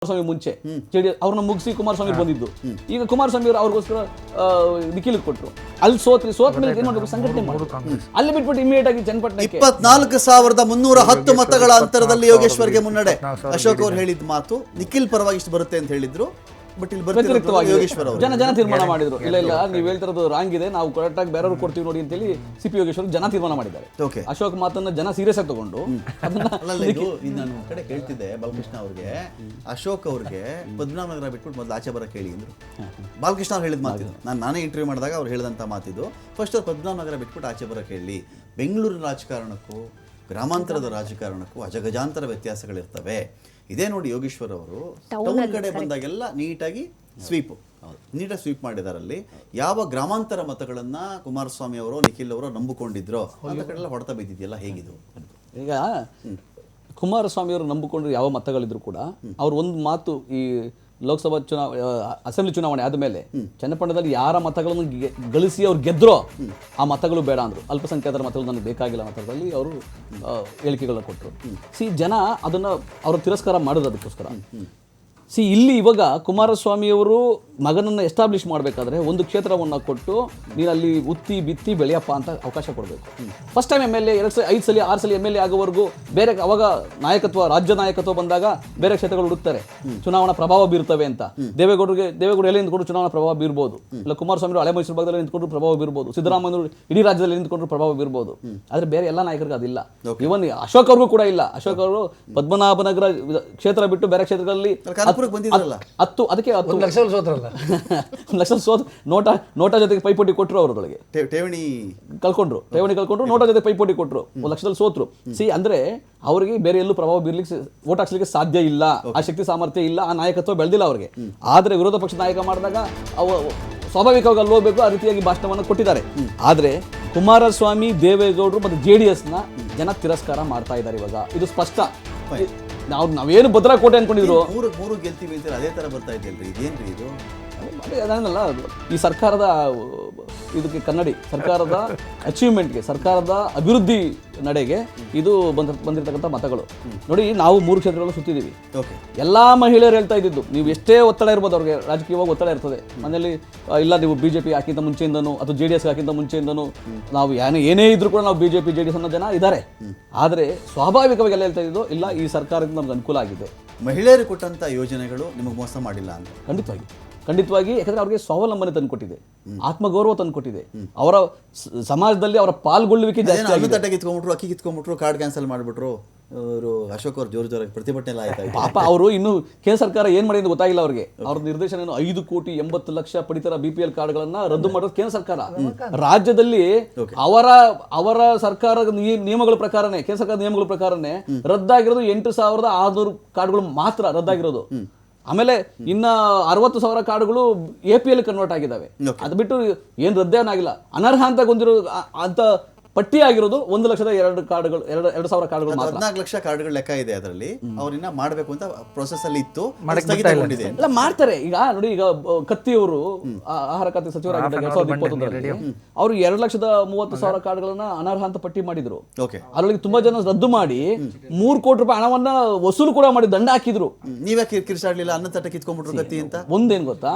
ಕುಮಾರಸ್ವಾಮಿ ಮುಂಚೆ ಜೆಡಿಎಸ್ ಅವ್ರನ್ನ ಮುಗಿಸಿ ಕುಮಾರಸ್ವಾಮಿ ಬಂದಿದ್ದು. ಈಗ ಕುಮಾರಸ್ವಾಮಿ ಅವರು ಅವ್ರಿಗೋಸ್ಕರ ನಿಖಿಲ್ ಕೊಟ್ಟರು. ಅಲ್ಲಿ ಸೋತ ಮೇಲೆ ಏನ್ ಮಾಡಬೇಕು, ಸಂಘಟನೆ ಮಾಡಬೇಕು. ಅಲ್ಲಿ ಬಿಟ್ಬಿಟ್ಟು ಇಮಿಡಿಯೇಟ್ ಆಗಿ ಚನ್ನಪಟ್ಟಣಕ್ಕೆ 24,310 ಮತಗಳ ಅಂತರದಲ್ಲಿ ಯೋಗೇಶ್ವರ್ಗೆ ಮುನ್ನಡೆ. ಅಶೋಕ್ ಅವರು ಹೇಳಿದ ಮಾತು ನಿಖಿಲ್ ಪರವಾಗಿ ಇಷ್ಟು ಬರುತ್ತೆ ಅಂತ ಹೇಳಿದ್ರು. ಬಟ್ ಇಲ್ಲಿ ವ್ಯತಿರಿಕ್ತವಾಗಿ ಯೋಗೇಶ್ವರ್ ಅವರು ಜನ ತೀರ್ಮಾನ ಮಾಡಿದ್ರು. ಇಲ್ಲ ನೀವು ಹೇಳ್ತಿರೋದು ರಾಂಗ್ ಇದೆ, ನಾವು ಕರೆಕ್ಟ್ ಆಗಿ ಬೇರೆಯವ್ರು ಕೊಡ್ತೀವಿ ನೋಡಿ ಅಂತೇಳಿ ಸಿಪಿ ಯೋಗೇಶ್ವರ್ ಜನ ತೀರ್ಮಾನ ಮಾಡಿದ್ದಾರೆ. ಅಶೋಕ್ ಮಾತನ್ನ ಜನ ಸೀರಿಯಸ್ ಆಗಿ ತಗೊಂಡು ನಾನು ಕಡೆ ಕೇಳ್ತಿದ್ದೆ ಬಾಲಕೃಷ್ಣ ಅವ್ರಿಗೆ, ಅಶೋಕ್ ಅವ್ರಿಗೆ ಪದ್ಮನಾಭನಗರ ಬಿಟ್ಬಿಟ್ಟು ಮೊದಲು ಆಚೆ ಬರಕ್ಕೆ ಹೇಳಿ ಅಂದ್ರು. ಬಾಲಕೃಷ್ಣ ಅವ್ರು ಹೇಳಿದ ಮಾತಿದ್ದು, ನಾನೇ ಇಂಟರ್ವ್ಯೂ ಮಾಡಿದಾಗ ಅವ್ರು ಹೇಳಿದಂಥ ಮಾತಿದ್ದು, ಫಸ್ಟ್ ಅವ್ರು ಪದ್ಮನಾಭನಗರ ಬಿಟ್ಬಿಟ್ಟು ಆಚೆ ಬರಕ್ಕೆ ಹೇಳಿ. ಬೆಂಗಳೂರಿನ ರಾಜಕಾರಣಕ್ಕೂ ಗ್ರಾಮಾಂತರದ ರಾಜಕಾರಣಕ್ಕೂ ಅಜಗಜಾಂತರ ವ್ಯತ್ಯಾಸಗಳಿರ್ತವೆ. ಇದೇ ನೋಡಿ ಯೋಗೇಶ್ವರ್ ಅವರು ಟೌನ್ ಕಡೆ ಬಂದಾಗೆಲ್ಲ ನೀಟಾಗಿ ಸ್ವೀಪ್ ಮಾಡಿದಾರಲ್ಲಿ. ಯಾವ ಗ್ರಾಮಾಂತರ ಮತಗಳನ್ನ ಕುಮಾರಸ್ವಾಮಿ ಅವರು ನಿಖಿಲ್ ಅವರು ನಂಬಿಕೊಂಡಿದ್ರು ಅಂತ ಕಡೆ ಎಲ್ಲ ಹೊಡೆತ ಬಿದ್ದಿದೆಯಲ್ಲ, ಹೇಗಿದು? ಈಗ ಕುಮಾರಸ್ವಾಮಿ ಅವರು ನಂಬಿಕೊಂಡ್ರೆ ಯಾವ ಮತಗಳಿದ್ರು ಕೂಡ ಅವ್ರು ಒಂದು ಮಾತು, ಈ ಲೋಕಸಭಾ ಅಸೆಂಬ್ಲಿ ಚುನಾವಣೆ ಆದಮೇಲೆ ಚನ್ನಪಟ್ಟಣದಲ್ಲಿ ಯಾರ ಮತಗಳನ್ನು ಗಳಿಸಿ ಅವ್ರು ಗೆದ್ರೋ ಆ ಮತಗಳು ಬೇಡ ಅಂದರು. ಅಲ್ಪಸಂಖ್ಯಾತರ ಮತಗಳು ನನಗೆ ಬೇಕಾಗಿಲ್ಲ ಮತಗಳಲ್ಲಿ ಅವರು ಹೇಳಿಕೆಗಳನ್ನ ಕೊಟ್ಟರು. ಜನ ಅದನ್ನ ಅವರು ತಿರಸ್ಕಾರ ಮಾಡೋದು. ಅದಕ್ಕೋಸ್ಕರ ಇಲ್ಲಿ ಇವಾಗ ಕುಮಾರಸ್ವಾಮಿಯವರು ಮಗನನ್ನು ಎಸ್ಟಾಬ್ಲಿಷ್ ಮಾಡಬೇಕಾದ್ರೆ ಒಂದು ಕ್ಷೇತ್ರವನ್ನು ಕೊಟ್ಟು ನೀನು ಅಲ್ಲಿ ಉತ್ತಿ ಬಿತ್ತಿ ಬೆಳೆಯಪ್ಪ ಅಂತ ಅವಕಾಶ ಕೊಡಬೇಕು. ಫಸ್ಟ್ ಟೈಮ್ MLA 5 ಸಲ 6 ಸಲ MLA ಆಗೋವರೆಗೂ ಬೇರೆ ಅವಾಗ ನಾಯಕತ್ವ, ರಾಜ್ಯ ನಾಯಕತ್ವ ಬಂದಾಗ ಬೇರೆ ಕ್ಷೇತ್ರಗಳು ಹುಡುಕ್ತಾರೆ, ಚುನಾವಣಾ ಪ್ರಭಾವ ಬೀರ್ತವೆ ಅಂತ. ದೇವೇಗೌಡರು ಎಲ್ಲಿ ನಿಂತ್ಕೊಂಡು ಚುನಾವಣಾ ಪ್ರಭಾವ ಬೀರ್ಬೋದು, ಇಲ್ಲ ಕುಮಾರಸ್ವಾಮಿ ಹಳೆ ಮೈಸೂರು ಭಾಗದಲ್ಲಿ ನಿಂತ್ಕೊಂಡ್ರು ಪ್ರಭಾವ ಬೀರ್ಬೋದು, ಸಿದ್ದರಾಮಯ್ಯ ಇಡೀ ರಾಜ್ಯದಲ್ಲಿ ನಿಂತ್ಕೊಂಡ್ರು ಪ್ರಭಾವ ಬೀರ್ಬೋದು. ಆದರೆ ಬೇರೆ ಎಲ್ಲ ನಾಯಕರಿಗೆ ಅದಿಲ್ಲ. ಇವನ್ ಅಶೋಕ್ ಅವ್ರಿಗೂ ಕೂಡ ಇಲ್ಲ. ಅಶೋಕ್ ಅವರು ಪದ್ಮನಾಭನಗರ ಕ್ಷೇತ್ರ ಬಿಟ್ಟು ಬೇರೆ ಕ್ಷೇತ್ರಗಳಲ್ಲಿ 10 ಅದಕ್ಕೆ 10 ಲಕ್ಷ ಸೋತ್ ನೋಟಾ ಜೊತೆಗೆ ಪೈಪೋಟಿ ಕೊಟ್ಟರು. ಅವರೊಳಗೆ ಠೇವಣಿ ಕಳ್ಕೊಂಡ್ರು, ನೋಟಾ ಜೊತೆ ಪೈಪೋಟಿ ಕೊಟ್ಟರು, 1 ಲಕ್ಷದಲ್ಲಿ ಸೋತ್ರು. ಅಂದ್ರೆ ಅವರಿಗೆ ಬೇರೆ ಎಲ್ಲೂ ಪ್ರಭಾವ ಬೀರ್ಲಿಕ್ಕೆ, ಓಟ್ ಹಾಕ್ಲಿಕ್ಕೆ ಸಾಧ್ಯ ಇಲ್ಲ, ಆ ಶಕ್ತಿ ಸಾಮರ್ಥ್ಯ ಇಲ್ಲ, ಆ ನಾಯಕತ್ವ ಬೆಳೆದಿಲ್ಲ ಅವ್ರಿಗೆ. ಆದ್ರೆ ವಿರೋಧ ಪಕ್ಷದ ನಾಯಕ ಮಾಡಿದಾಗ ಸ್ವಾಭಾವಿಕವಾಗಿ ಅಲ್ಲಿ ಹೋಗ್ಬೇಕು, ಆ ರೀತಿಯಾಗಿ ಭಾಷಣವನ್ನು ಕೊಟ್ಟಿದ್ದಾರೆ. ಆದ್ರೆ ಕುಮಾರಸ್ವಾಮಿ, ದೇವೇಗೌಡರು ಮತ್ತು JDS ನ ಜನ ತಿರಸ್ಕಾರ ಮಾಡ್ತಾ ಇದ್ದಾರೆ. ಇವಾಗ ಇದು ಸ್ಪಷ್ಟ. ನಾವೇನು ಭದ್ರಾಕೋಟೆ ಅನ್ಕೊಂಡಿದ್ರು, ಮೂರು ಗೆಲ್ತೀವಿ ಅಂತ ಅದೇ ತರ ಬರ್ತಾ ಇದೆಯಲ್ರಿ, ಇದೇನ್ರಿ ಇದು? ಅದೇನಲ್ಲ, ಈ ಸರ್ಕಾರದ ಇದಕ್ಕೆ ಕನ್ನಡಿ ಸರ್ಕಾರದ ಅಚೀವ್ಮೆಂಟ್ಗೆ, ಸರ್ಕಾರದ ಅಭಿವೃದ್ಧಿ ನಡೆಗೆ ಇದು ಬಂದಿರತಕ್ಕಂಥ ಮತಗಳು. ನೋಡಿ, ನಾವು 3 ಕ್ಷೇತ್ರಗಳು ಸುತ್ತಿದ್ದೀವಿ. ಎಲ್ಲಾ ಮಹಿಳೆಯರು ಹೇಳ್ತಾ ಇದ್ದಿದ್ದು, ನೀವು ಎಷ್ಟೇ ಒತ್ತಡ ಇರ್ಬೋದು ಅವ್ರಿಗೆ, ರಾಜಕೀಯವಾಗಿ ಒತ್ತಡ ಇರ್ತದೆ ಮನೆಯಲ್ಲಿ, ಇಲ್ಲ ನೀವು BJP ಹಾಕಿಂತ ಮುಂಚೆಯಿಂದನೂ ಅಥವಾ JDS ಹಾಕಿಂತ ಮುಂಚೆಯಿಂದನೂ ನಾವು ಏನೇ ಇದ್ರೂ ಕೂಡ ನಾವು BJP JDS ಅನ್ನೋ ಜನ ಇದ್ದಾರೆ. ಆದರೆ ಸ್ವಾಭಾವಿಕವಾಗಿ ಎಲ್ಲ ಹೇಳ್ತಾ ಇದ್ದು, ಇಲ್ಲ ಈ ಸರ್ಕಾರದಿಂದ ನಮ್ಗೆ ಅನುಕೂಲ ಆಗಿದೆ, ಮಹಿಳೆಯರು ಕೊಟ್ಟಂತ ಯೋಜನೆಗಳು ನಿಮಗೆ ಮೋಸ ಮಾಡಿಲ್ಲ ಅಂತ. ಖಂಡಿತವಾಗಿ ಯಾಕಂದ್ರೆ ಅವ್ರಿಗೆ ಸ್ವಾವಲಂಬನೆ ತಂದುಕೊಟ್ಟಿದೆ, ಆತ್ಮಗೌರವ ತಂದುಕೊಟ್ಟಿದೆ, ಅವರ ಸಮಾಜದಲ್ಲಿ ಅವರ ಪಾಲ್ಗೊಳ್ಳುವಿಕೆ ಜಾಸ್ತಿ ಆಗಿದೆ. ಅಕ್ಕಿ ಕಿತ್ಕೊಂಡ್ಬಿಟ್ರು, ಕಾರ್ಡ್ ಕ್ಯಾನ್ಸಲ್ ಮಾಡಿಬಿಟ್ರು. ಅವರು ಅಶೋಕ್ ಅವರು ಜೋರಾಗಿ ಪ್ರತಿಭಟನೆ ಎಲ್ಲ ಆಯ್ತು. ಪಾಪ ಅವರು ಇನ್ನು ಕೇಂದ್ರ ಸರ್ಕಾರ ಏನ್ ಮಾಡಿದೆ ಗೊತ್ತಾಗಿಲ್ಲ ಅವ್ರಿಗೆ. ಅವ್ರ ನಿರ್ದೇಶನ 5,80,00,000 ಪಡಿತರ BPL ಕಾರ್ಡ್ಗಳನ್ನ ರದ್ದು ಮಾಡೋದು ಕೇಂದ್ರ ಸರ್ಕಾರ. ರಾಜ್ಯದಲ್ಲಿ ಅವರ ಸರ್ಕಾರದ ನಿಯಮಗಳ ಪ್ರಕಾರನೇ, ಕೇಂದ್ರ ಸರ್ಕಾರದ ನಿಯಮಗಳ ಪ್ರಕಾರನೇ ರದ್ದಾಗಿರೋದು 8,600 ಕಾರ್ಡ್ಗಳು ಮಾತ್ರ ರದ್ದಾಗಿರೋದು. ಆಮೇಲೆ ಇನ್ನ 60,000 ಕಾರ್ಡ್ಗಳು APL ಕನ್ವರ್ಟ್ ಆಗಿದ್ದಾವೆ. ಅದು ಬಿಟ್ಟು ಏನ್ ರದ್ದೇನಾಗಿಲ್ಲ. ಅನರ್ಹ ಅಂತ ಗೊಂದಿರೋ ಅಂತ ಪಟ್ಟಿ ಆಗಿರೋದು 1,02,000 ಕಾರ್ಡ್ಗಳು, 2,000 ಕಾರ್ಡ್ಗಳು ಮಾತ್ರ. 14 ಲಕ್ಷ ಕಾರ್ಡ್ಗಳ ಲೆಕ್ಕ ಇದೆ ಅದರಲ್ಲಿ. ಅವ್ರನ್ನ ಮಾಡಬೇಕು ಅಂತ ಪ್ರೊಸೆಸ್ ಅಲ್ಲಿ ಇತ್ತು, ಎಲ್ಲ ಮಾಡ್ತಾರೆ. ಈಗ ನೋಡಿ, ಈಗ ಕತ್ತಿಯವರು ಆಹಾರ ಖಾತೆ ಸಚಿವರಾಗಿದ್ದಾಗ 2021ರಲ್ಲಿ ಅವರು 2,30,000 ಕಾರ್ಡ್ಗಳನ್ನ ಅನರ್ಹ ಅಂತ ಪಟ್ಟಿ ಮಾಡಿದ್ರು. ಅದರೊಳಗೆ ತುಂಬಾ ಜನ ರದ್ದು ಮಾಡಿ 3 ಕೋಟಿ ರೂಪಾಯಿ ಹಣವನ್ನ ವಸೂಲು ಕೂಡ ಮಾಡಿ ದಂಡ ಹಾಕಿದ್ರು. ನೀವೇ ಕಿರ್ಚಾಡ್ಲಿಲ್ಲ, ಅನ್ನ ತಟ್ಟೆ ಕಿತ್ಕೊಂಡ್ಬಿಟ್ರು ಕತ್ತಿ ಅಂತ. ಒಂದೇನ್ ಗೊತ್ತಾ,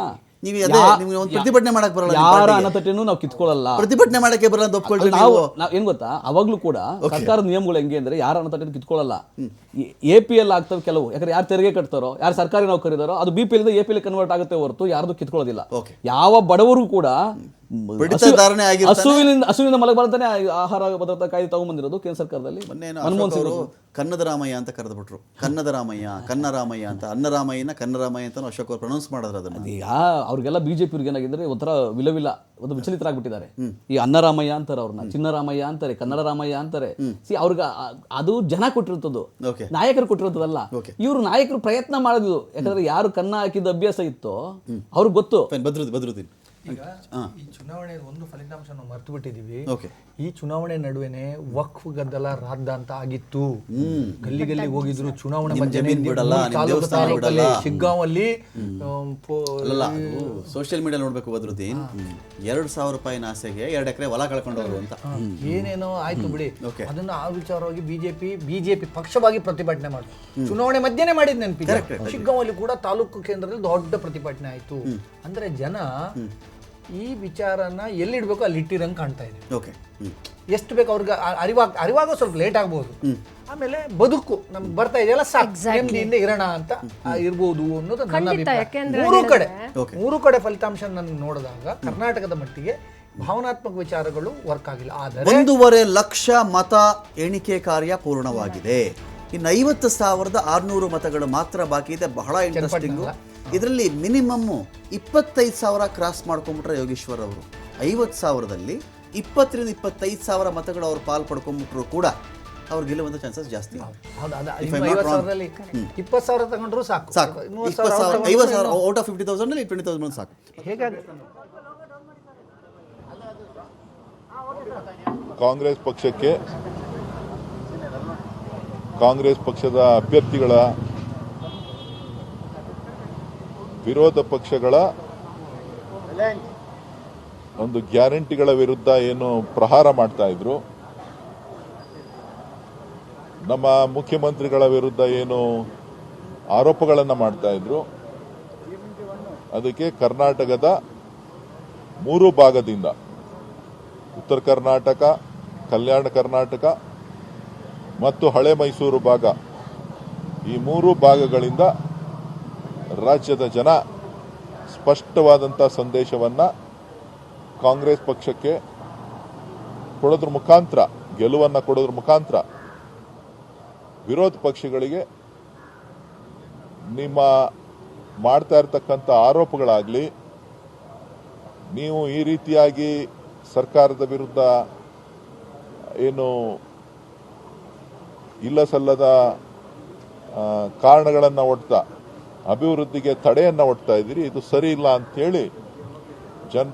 ಪ್ರತಿಭಟನೆ ಮಾಡಕ್ ಬರಲ್ಲ, ಯಾರ ಅನ್ನತಟ್ಟೆನೂ ನಾವು ಕಿತ್ಕೊಳ್ಳಲ್ಲ, ಪ್ರತಿಭಟನೆ ಮಾಡಕ್ಕೆ ಬರಲ್ಲ ಅಂತ ಒಪ್ಕೊಳ್ರಿ. ನಾವು ಏನ್ ಗೊತ್ತಾ, ಅವಾಗ್ಲೂ ಕೂಡ ಸರ್ಕಾರದ ನಿಯಮಗಳು ಹೆಂಗೆ ಅಂದ್ರೆ ಯಾರ ಅನ್ನತಟ್ಟೆ ಕಿತ್ಕೊಳ್ಳಲ್ಲ. APL ಆಗ್ತವೆ ಕೆಲವು, ಯಾಕಂದ್ರೆ ಯಾರು ತೆರಿಗೆ ಕಟ್ತಾರೋ, ಯಾರು ಸರ್ಕಾರಿ ನೌಕರಿದಾರೋ ಅದು BPL ಇಂದ APL ಕನ್ವರ್ಟ್ ಆಗುತ್ತೆ ಹೊರತು ಯಾರ್ದು ಕಿತ್ಕೊಳ್ಳೋದಿಲ್ಲ. ಯಾವ ಬಡವರು ಕೂಡ ಹಸುವಿನಿಂದ ಮಲಗಬಾರಂತಾನೆ ಆಹಾರ ಭದ್ರತಾ ಕಾಯ್ದೆ ತಗೊಂಡ್ಬಂದಿರೋದು ಕೇಂದ್ರ ಸರ್ಕಾರದಲ್ಲಿ. ಮನಮೋಹನ್ ಸಿಂಗ್ ಕನ್ನದ ರಾಮಯ್ಯ ಅಂತ ಕರೆದ್ಬಿಟ್ರು, ಕನ್ನರಾಮಯ್ಯ ಅಂತ, ಅನ್ನರಾಮಯ್ಯನ ಕನ್ನರಾಮಯ್ಯ ಅಂತ ಅಶೋಕ್ ಅವರು ಪ್ರೊನೌನ್ಸ್ ಮಾಡಿದ್ರು ಅದನ್ನ. ಈಗ ಅವ್ರಿಗೆಲ್ಲ BJP ಅವ್ರಿಗೆ ಏನಾಗಿದ್ರೆ ಒಂಥರ ಒಂದು ವಿಚಲಿತರಾಗ್ಬಿಟ್ಟಿದ್ದಾರೆ. ಈ ಅನ್ನರಾಮಯ್ಯ ಅಂತಾರೆ, ಅವ್ರನ್ನ ಚಿನ್ನರಾಮಯ್ಯ ಅಂತಾರೆ, ಕನ್ನಡ ರಾಮಯ್ಯ ಅಂತಾರೆ. ಅವ್ರಿಗೆ ಅದು ಜನ ಕೊಟ್ಟಿರ್ತದ್ದು, ನಾಯಕರು ಕೊಟ್ಟಿರೋದಲ್ಲ. ಇವರು ನಾಯಕರು ಪ್ರಯತ್ನ ಮಾಡಿದ್ರು. ಯಾಕಂದ್ರೆ ಯಾರು ಕನ್ನ ಹಾಕಿದ ಅಭ್ಯಾಸ ಇತ್ತೋ ಅವ್ರಿಗೆ ಗೊತ್ತು. ಬದ್ರುದ್ದೀನ್ ಈಗ ಈ ಚುನಾವಣೆ ಒಂದು ಫಲಿತಾಂಶ ನಾವು ಮರ್ತು ಬಿಟ್ಟಿದೀವಿ. ಓಕೆ. ಈ ಚುನಾವಣೆ ನಡುವೆನೆ ವಕ್ಫ್ ಗದ್ದಲ ರಾದ್ದ ಅಂತ ಆಗಿತ್ತು. ಗಲ್ಲಿ ಗಲ್ಲಿ ಹೋಗಿದ್ರು ಚುನಾವಣೆ ಮಧ್ಯೆ ಶಿಗ್ಗಾಂವ್ ಅಲ್ಲಿ ಸೋಷಿಯಲ್ ಮೀಡಿಯಾ ನೋಡ್ಬೇಕು ಬದ್ರುದ್ದೀನ್ 2,000 ರೂಪಾಯಿನ ಆಸೆಗೆ 2 ಎಕರೆ ಹೊಲ ಕಳ್ಕೊಂಡವರು ಅಂತ ಏನೇನೋ ಆಯ್ತು ಬಿಡಿ. ಅದನ್ನ ಆ ವಿಚಾರವಾಗಿ ಬಿಜೆಪಿ ಪಕ್ಷವಾಗಿ ಪ್ರತಿಭಟನೆ ಮಾಡಿದ್ರು. ಚುನಾವಣೆ ಮಧ್ಯೆನೆ ಮಾಡಿದ್ ನೆನಪಿದೆ. ಶಿಗ್ಗಾಂವ್ ಅಲ್ಲಿ ಕೂಡ ತಾಲೂಕು ಕೇಂದ್ರದಲ್ಲಿ ದೊಡ್ಡ ಪ್ರತಿಭಟನೆ ಆಯ್ತು. ಅಂದ್ರೆ ಜನ ಈ ವಿಚಾರನ ಎಲ್ಲಿಡ್ಬೇಕು ಅಲ್ಲಿ ಇಟ್ಟಿರಂಗ್ ಕಾಣ್ತಾ ಇದೆ. ಓಕೆ. ಎಷ್ಟು ಬೇಕು ಅವ್ರಿಗೆ ಅರಿವಾಗ ಸ್ವಲ್ಪ ಲೇಟ್ ಆಗ್ಬೋದು. ಆಮೇಲೆ ಬದುಕು ನಮ್ಗೆ ಬರ್ತಾ ಇದೆಯಲ್ಲ ಸಾಕು ನೆಮ್ಮದಿಯಿಂದ ಇರೋಣ ಅಂತ ಇರ್ಬೋದು ಅನ್ನೋದು ನನ್ನ ಅಭಿಪ್ರಾಯ. ಮೂರು ಕಡೆ ಫಲಿತಾಂಶ ನಾನು ನೋಡಿದಾಗ ಕರ್ನಾಟಕದ ಮಟ್ಟಿಗೆ ಭಾವನಾತ್ಮಕ ವಿಚಾರಗಳು ವರ್ಕ್ ಆಗಿಲ್ಲ. ಆದರೆ 1.5 ಲಕ್ಷ ಮತ ಎಣಿಕೆ ಕಾರ್ಯ ಪೂರ್ಣವಾಗಿದೆ. ಇನ್ನು 50,600 ಮತಗಳು ಮಾತ್ರ ಬಾಕಿ ಇದೆ. ಬಹಳ ಇಂಟ್ರೆಸ್ಟಿಂಗು. ಇದರಲ್ಲಿ ಮಿನಿಮಮ್ 25,000 ಕ್ರಾಸ್ ಮಾಡ್ಕೊಂಡ್ಬಿಟ್ರೆ ಯೋಗೇಶ್ವರ್ ಅವರು 50,000ದಲ್ಲಿ 20,000 ರಿಂದ 25,000 ಮತಗಳು ಅವ್ರು ಪಾಲ್ ಪಡ್ಕೊಂಡ್ಬಿಟ್ರು ಕೂಡ ಅವ್ರು ಗೆಲ್ಲುವಂತ ಚಾನ್ಸಸ್ ಜಾಸ್ತಿ. 20,000 ತಗೊಂಡ್ರು ಸಾಕು. 50,000 ಔಟ್ ಆಫ್ 50,000 ಅಲ್ಲಿ 20,000 ಸಾಕು. ಹೇಗಾಗಿ ಕಾಂಗ್ರೆಸ್ ಪಕ್ಷದ ಅಭ್ಯರ್ಥಿಗಳ ವಿರೋಧ ಪಕ್ಷಗಳ ಒಂದು ಗ್ಯಾರಂಟಿಗಳ ವಿರುದ್ಧ ಏನು ಪ್ರಹಾರ ಮಾಡ್ತಾ ಇದ್ರು, ನಮ್ಮ ಮುಖ್ಯಮಂತ್ರಿಗಳ ವಿರುದ್ಧ ಏನು ಆರೋಪಗಳನ್ನು ಮಾಡ್ತಾ ಇದ್ರು, ಅದಕ್ಕೆ ಕರ್ನಾಟಕದ 3 ಭಾಗದಿಂದ ಉತ್ತರ ಕರ್ನಾಟಕ, ಕಲ್ಯಾಣ ಕರ್ನಾಟಕ ಮತ್ತು ಹಳೆ ಮೈಸೂರು ಭಾಗ, ಈ 3 ಭಾಗಗಳಿಂದ ರಾಜ್ಯದ ಜನ ಸ್ಪಷ್ಟವಾದಂಥ ಸಂದೇಶವನ್ನು ಕಾಂಗ್ರೆಸ್ ಪಕ್ಷಕ್ಕೆ ಕೊಡೋದ್ರ ಮುಖಾಂತರ, ಗೆಲುವನ್ನು ಕೊಡೋದ್ರ ಮುಖಾಂತರ ವಿರೋಧ ಪಕ್ಷಗಳಿಗೆ ನಿಮ್ಮ ಮಾಡ್ತಾ ಇರತಕ್ಕಂಥ ಆರೋಪಗಳಾಗಲಿ, ನೀವು ಈ ರೀತಿಯಾಗಿ ಸರ್ಕಾರದ ವಿರುದ್ಧ ಏನು ಇಲ್ಲ ಸಲ್ಲದ ಕಾರಣಗಳನ್ನು ಒಡ್ತಾ ಅಭಿವೃದ್ಧಿಗೆ ತಡೆಯನ್ನು ಒಡ್ತಾ ಇದ್ದೀರಿ, ಇದು ಸರಿ ಇಲ್ಲ ಅಂತೇಳಿ ಜನರು